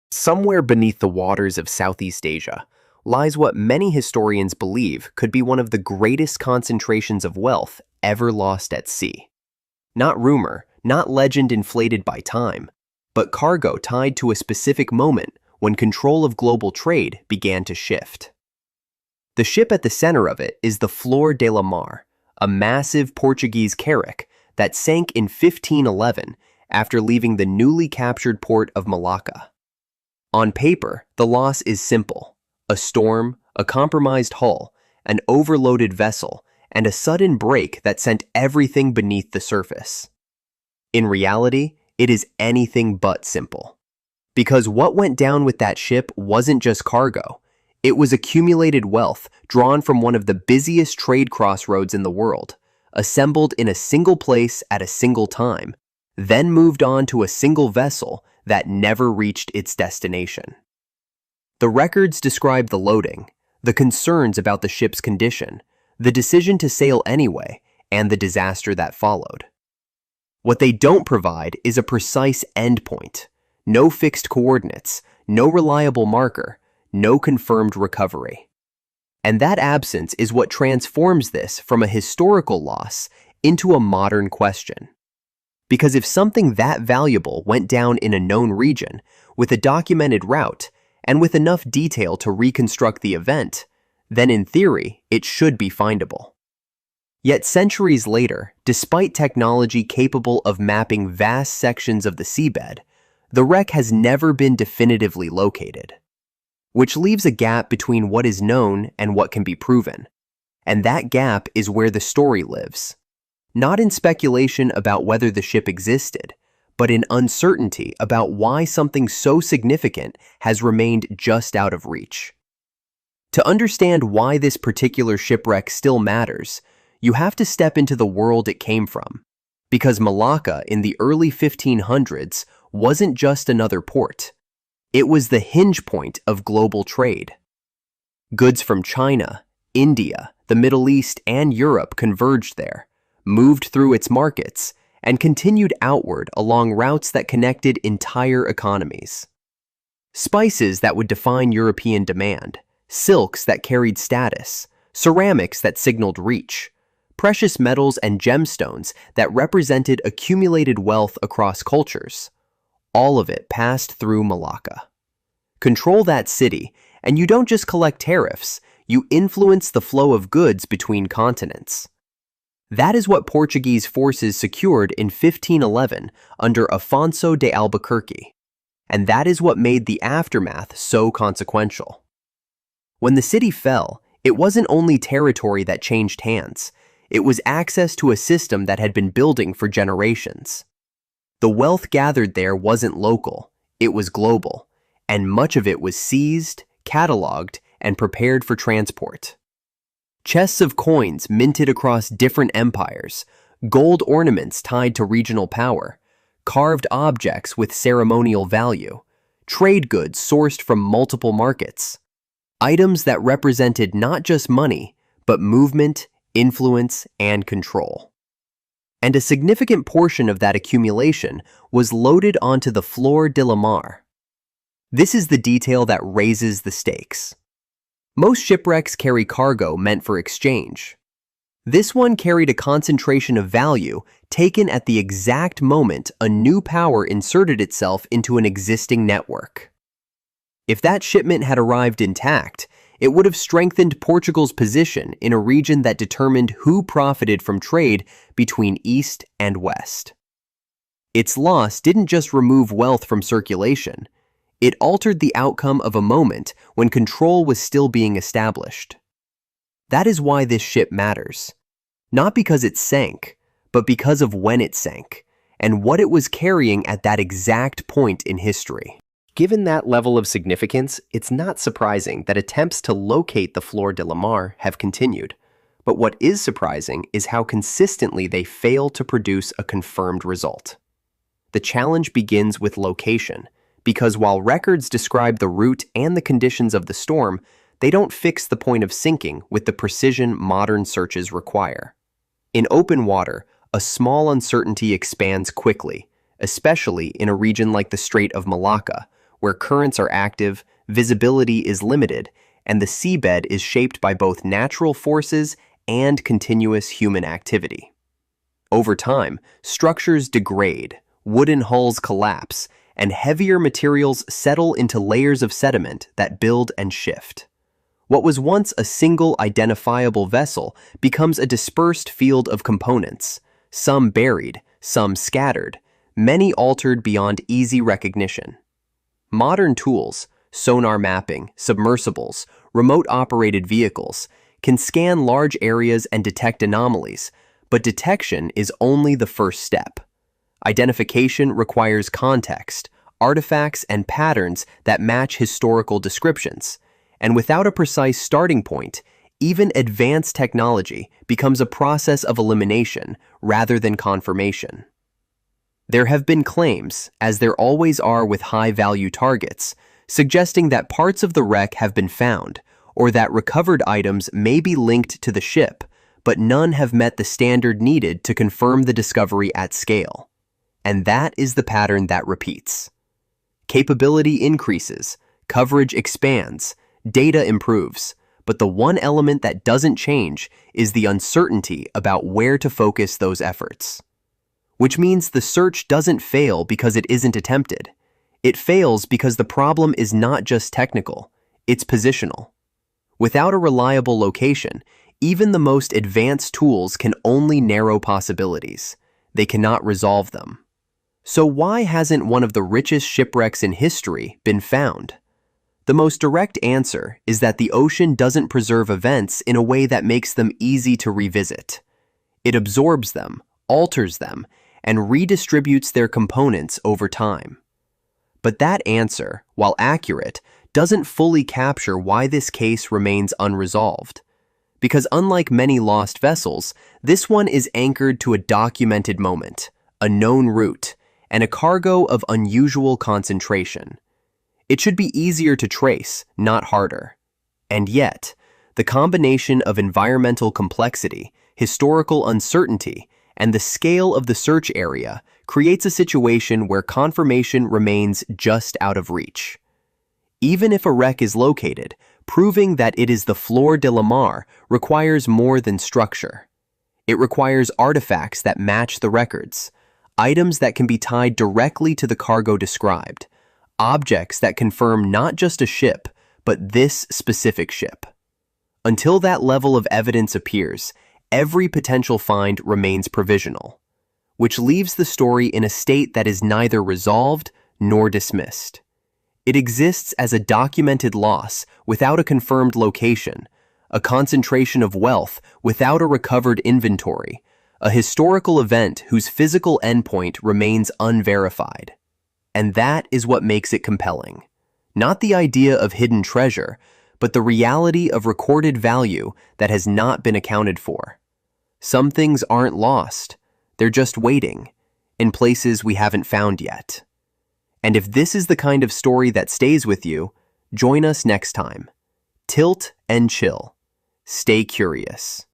Somewhere beneath the waters of Southeast Asia lies what many historians believe could be one of the greatest concentrations of wealth ever lost at sea. Not rumor, not legend inflated by time, but cargo tied to a specific moment when control of global trade began to shift. The ship at the center of it is the Flor de la Mar, a massive Portuguese carrack that sank in 1511 after leaving the newly captured port of Malacca. On paper, the loss is simple: a storm, a compromised hull, an overloaded vessel, and a sudden break that sent everything beneath the surface. In reality, it is anything but simple. Because what went down with that ship wasn't just cargo, it was accumulated wealth drawn from one of the busiest trade crossroads in the world, assembled in a single place at a single time, then moved on to a single vessel that never reached its destination. The records describe the loading, the concerns about the ship's condition, the decision to sail anyway, and the disaster that followed. What they don't provide is a precise endpoint: no fixed coordinates, no reliable marker, no confirmed recovery. And that absence is what transforms this from a historical loss into a modern question. Because if something that valuable went down in a known region, with a documented route, and with enough detail to reconstruct the event, then in theory, it should be findable. Yet centuries later, despite technology capable of mapping vast sections of the seabed, the wreck has never been definitively located, which leaves a gap between what is known and what can be proven. And that gap is where the story lives. Not in speculation about whether the ship existed, but in uncertainty about why something so significant has remained just out of reach. To understand why this particular shipwreck still matters, you have to step into the world it came from, because Malacca in the early 1500s wasn't just another port. It was the hinge point of global trade. Goods from China, India, the Middle East, and Europe converged there, moved through its markets, and continued outward along routes that connected entire economies. Spices that would define European demand, silks that carried status, ceramics that signaled reach, precious metals and gemstones that represented accumulated wealth across cultures. All of it passed through Malacca. Control that city, and you don't just collect tariffs, you influence the flow of goods between continents. That is what Portuguese forces secured in 1511 under Afonso de Albuquerque, and that is what made the aftermath so consequential. When the city fell, it wasn't only territory that changed hands, it was access to a system that had been building for generations. The wealth gathered there wasn't local, it was global, and much of it was seized, cataloged, and prepared for transport. Chests of coins minted across different empires, gold ornaments tied to regional power, carved objects with ceremonial value, trade goods sourced from multiple markets, items that represented not just money, but movement, influence, and control. And a significant portion of that accumulation was loaded onto the Flor de la Mar. This is the detail that raises the stakes. Most shipwrecks carry cargo meant for exchange. This one carried a concentration of value taken at the exact moment a new power inserted itself into an existing network. If that shipment had arrived intact, it would have strengthened Portugal's position in a region that determined who profited from trade between East and West. Its loss didn't just remove wealth from circulation, it altered the outcome of a moment when control was still being established. That is why this ship matters. Not because it sank, but because of when it sank, and what it was carrying at that exact point in history. Given that level of significance, it's not surprising that attempts to locate the Flor de la Mar have continued. But what is surprising is how consistently they fail to produce a confirmed result. The challenge begins with location, because while records describe the route and the conditions of the storm, they don't fix the point of sinking with the precision modern searches require. In open water, a small uncertainty expands quickly, especially in a region like the Strait of Malacca, where currents are active, visibility is limited, and the seabed is shaped by both natural forces and continuous human activity. Over time, structures degrade, wooden hulls collapse, and heavier materials settle into layers of sediment that build and shift. What was once a single identifiable vessel becomes a dispersed field of components, some buried, some scattered, many altered beyond easy recognition. Modern tools, sonar mapping, submersibles, remote-operated vehicles, can scan large areas and detect anomalies, but detection is only the first step. Identification requires context, artifacts, and patterns that match historical descriptions, and without a precise starting point, even advanced technology becomes a process of elimination rather than confirmation. There have been claims, as there always are with high-value targets, suggesting that parts of the wreck have been found, or that recovered items may be linked to the ship, but none have met the standard needed to confirm the discovery at scale. And that is the pattern that repeats. Capability increases, coverage expands, data improves, but the one element that doesn't change is the uncertainty about where to focus those efforts. Which means the search doesn't fail because it isn't attempted. It fails because the problem is not just technical, it's positional. Without a reliable location, even the most advanced tools can only narrow possibilities. They cannot resolve them. So why hasn't one of the richest shipwrecks in history been found? The most direct answer is that the ocean doesn't preserve events in a way that makes them easy to revisit. It absorbs them, alters them, and redistributes their components over time. But that answer, while accurate, doesn't fully capture why this case remains unresolved. Because unlike many lost vessels, this one is anchored to a documented moment, a known route, and a cargo of unusual concentration. It should be easier to trace, not harder. And yet, the combination of environmental complexity, historical uncertainty, and the scale of the search area creates a situation where confirmation remains just out of reach. Even if a wreck is located, proving that it is the Flor de la Mar requires more than structure. It requires artifacts that match the records, items that can be tied directly to the cargo described, objects that confirm not just a ship, but this specific ship. Until that level of evidence appears, every potential find remains provisional, which leaves the story in a state that is neither resolved nor dismissed. It exists as a documented loss without a confirmed location, a concentration of wealth without a recovered inventory, a historical event whose physical endpoint remains unverified. And that is what makes it compelling. Not the idea of hidden treasure, but the reality of recorded value that has not been accounted for. Some things aren't lost, they're just waiting, in places we haven't found yet. And if this is the kind of story that stays with you, join us next time. Tilt and chill. Stay curious.